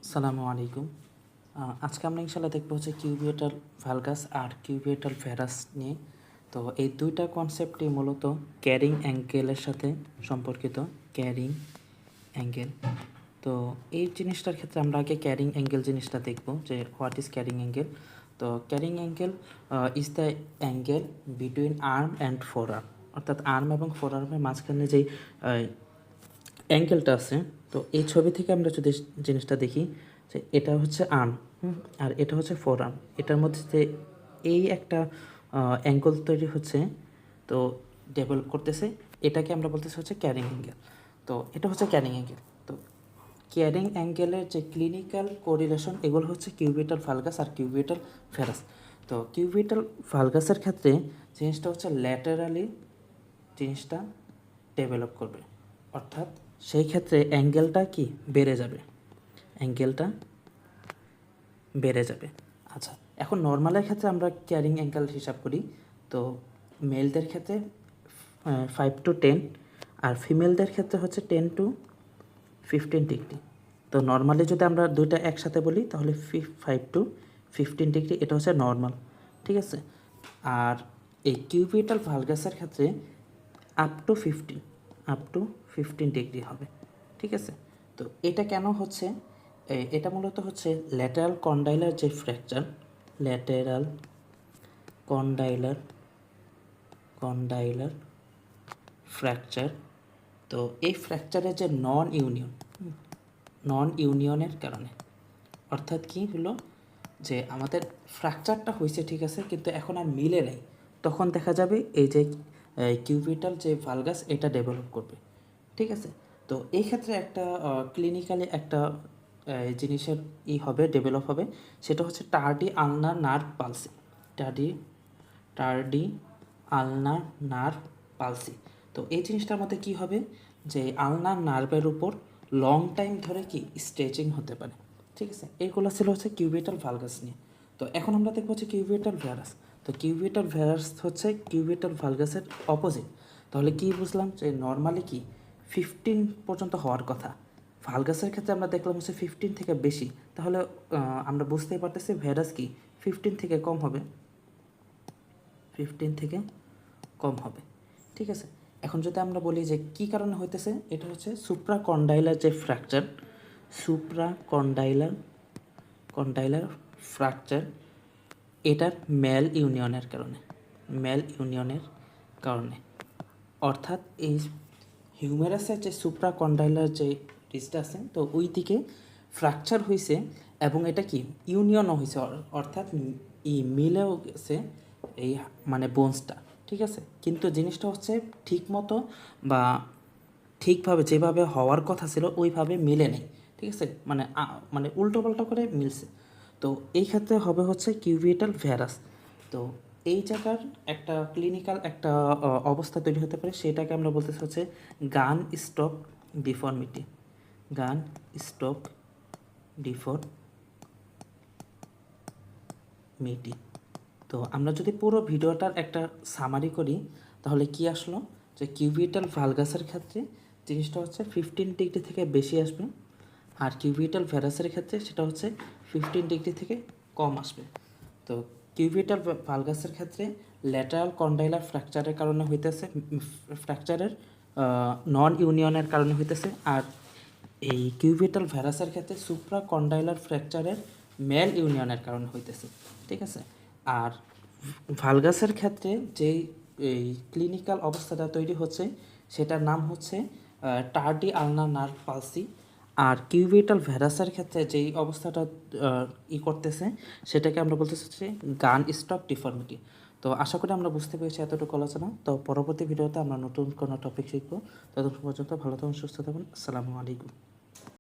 আসসালামু আলাইকুম। আজকে আমরা ইনশাল্লাহ দেখবো হচ্ছে কিউবিটাল ভালগাস আর কিউবিটাল ভ্যারাস নিয়ে। তো এই দুইটা কনসেপ্টই মূলত ক্যারিং অ্যাঙ্গেলের সাথে সম্পর্কিত। ক্যারিং অ্যাঙ্গেল, তো এই জিনিসটার ক্ষেত্রে আমরা আগে ক্যারিং অ্যাঙ্গেল জিনিসটা দেখব যে হোয়াট ইজ ক্যারিং অ্যাঙ্গেল। তো carrying angle is the angle between arm and four arm, অর্থাৎ আর্ম এবং ফোর আর্মের মাঝখানে যেই অ্যাঙ্গেলটা আছে। তো এই ছবি থেকে আমরা যদি জিনিসটা দেখি যে এটা হচ্ছে আর্ম, আর এটা হচ্ছে ফোর আর্ম, এটার মধ্যে যে এই একটা অ্যাঙ্গেল তৈরি হচ্ছে, তো ডেভেলপ করতেছে, এটাকে আমরা বলতেছি হচ্ছে ক্যারিং অ্যাঙ্গেল। তো এটা হচ্ছে ক্যারিং অ্যাঙ্গেল। তো ক্যারিং অ্যাঙ্গেলের যে ক্লিনিক্যাল কোরিলেশন, এগুলো হচ্ছে কিউবিটাল ভালগাস আর কিউবিটাল ভ্যারাস। তো কিউবিটাল ভালগাসের ক্ষেত্রে জিনিসটা হচ্ছে ল্যাটারালি জিনিসটা ডেভেলপ করবে, অর্থাৎ সেই ক্ষেত্রে অ্যাঙ্গেলটা কি বেড়ে যাবে, অ্যাঙ্গেলটা বেড়ে যাবে। আচ্ছা, এখন নর্মালের ক্ষেত্রে আমরা ক্যারিং অ্যাঙ্গেল হিসাব করি। তো মেলদের ক্ষেত্রে 5 to 10, আর ফিমেলদের ক্ষেত্রে হচ্ছে 10 to 15 ডিগ্রি। তো নর্মালি যদি আমরা দুইটা একসাথে বলি তাহলে 5 to 15 ডিগ্রি, এটা হচ্ছে নর্মাল, ঠিক আছে। আর এই কিউবিটাল ভালগাসের ক্ষেত্রে আপ টু 15 ডিগ্রি হবে, ঠিক আছে। তো এটা কেন হচ্ছে, এটা মূলত হচ্ছে ল্যাটারাল কন্ডাইলার যে ফ্র্যাকচার, ল্যাটারাল কন্ডাইলার ফ্র্যাকচার। তো এই ফ্র্যাকচারের যে নন ইউনিয়নের কারণে, অর্থাৎ কি হলো যে আমাদের ফ্র্যাকচারটা হয়েছে ঠিক আছে, কিন্তু এখন আর মিলে নেই, তখন দেখা যাবে এই যে কিউবিটাল যে ভালগাস এটা ডেভেলপ করবে, ঠিক আছে। তো এই ক্ষেত্রে একটা ক্লিনিক্যালি একটা জিনিসের হবে, ডেভেলপ হবে, সেটা হচ্ছে tardy ulnar nerve palsy. Tardy ulnar nerve palsy. তো এই জিনিসটার মধ্যে কি হবে যে আলনার নার্ভের উপর লং টাইম ধরে কি স্ট্রেচিং হতে পারে, ঠিক আছে। এইগুলো ছিল হচ্ছে কিউবিটাল ভালগাস নিয়ে। তো এখন আমরা দেখবো হচ্ছে কিউবিটাল ভ্যারাস। তো কিউবিটাল ভ্যারাস হচ্ছে কিউবিটাল ভালগাসের অপোজিট। তাহলে কি বুঝলাম যে নর্মালি কি 15 পর্যন্ত হওয়ার কথা, ভালগাসের ক্ষেত্রে আমরা দেখলাম হচ্ছে 15 থেকে বেশি। তাহলে আমরা বুঝতেই পারতেছি ভ্যারাস কি 15 থেকে কম হবে, 15 থেকে কম হবে, ঠিক আছে। এখন যদি আমরা বলি যে কী কারণে হইতেছে, এটা হচ্ছে সুপ্রাকন্ডাইলার যে ফ্র্যাকচার, কন্ডাইলার ফ্র্যাকচার, এটার ম্যাল ইউনিয়নের কারণে, অর্থাৎ এই হিউমেরাসের যে সুপ্রাকন্ডাইলার যে রিজটা আছে, তো ওই দিকে ফ্র্যাকচার হয়েছে এবং এটা কি ইউনিয়নও হয়েছে, অর্থাৎ মিলেও গেছে এই মানে বোনসটা, ঠিক আছে। কিন্তু জিনিসটা হচ্ছে ঠিক মতো বা ঠিকভাবে যেভাবে হওয়ার কথা ছিল ওইভাবে মিলে নেই, ঠিক আছে, মানে উল্টো পাল্টা করে মিলছে। তো এই ক্ষেত্রে হবে হচ্ছে কিউবিটাল ভ্যারাস। তো এই জায়গার একটা ক্লিনিক্যাল একটা অবস্থা তৈরি হতে পারে, সেটাকে আমরা বলতেছি হচ্ছে গান স্টক ডিফর্মিটি। গান স্টক ডিফর্মিটি। তো আমরা যদি পুরো ভিডিওটার একটা সামারি করি তাহলে কি আসলো যে কিউবিটাল ভালগাসের ক্ষেত্রে জিনিসটা হচ্ছে 15 ডিগ্রি থেকে বেশি আসবে, আর কিউবিটাল ভ্যারাসের ক্ষেত্রে সেটা হচ্ছে 15 ডিগ্রি থেকে কম আসবে। তো কিউবিটাল ভালগাসের ক্ষেত্রে ল্যাটারাল কন্ডাইলার ফ্র্যাকচারের কারণে হইতেছে, ফ্র্যাকচারের নন ইউনিয়নের কারণে হইতেছে, আর এই কিউবিটাল ভ্যারাসের ক্ষেত্রে সুপ্রা কন্ডাইলার ফ্র্যাকচারের ম্যাল ইউনিয়নের কারণে হইতেছে, ঠিক আছে। আর ভালগাসের ক্ষেত্রে যেই এই ক্লিনিক্যাল অবস্থাটা তৈরি হচ্ছে সেটার নাম হচ্ছে টার্ডি আলনার নার্ভ পালসি। আর কিউবিটাল ভ্যারাসের ক্ষেত্রে যেই অবস্থাটা করতেছে সেটাকে আমরা বলতেছি হচ্ছে গান স্টক ডিফর্মিটি। তো আশা করি আমরা বুঝতে পেরেছি এতটুকু আলোচনা। তো পরবর্তী ভিডিওতে আমরা নতুন কোনো টপিক শিখবো। ততক্ষণ পর্যন্ত ভালো থাকুন, সুস্থ থাকুন। আসসালামু আলাইকুম।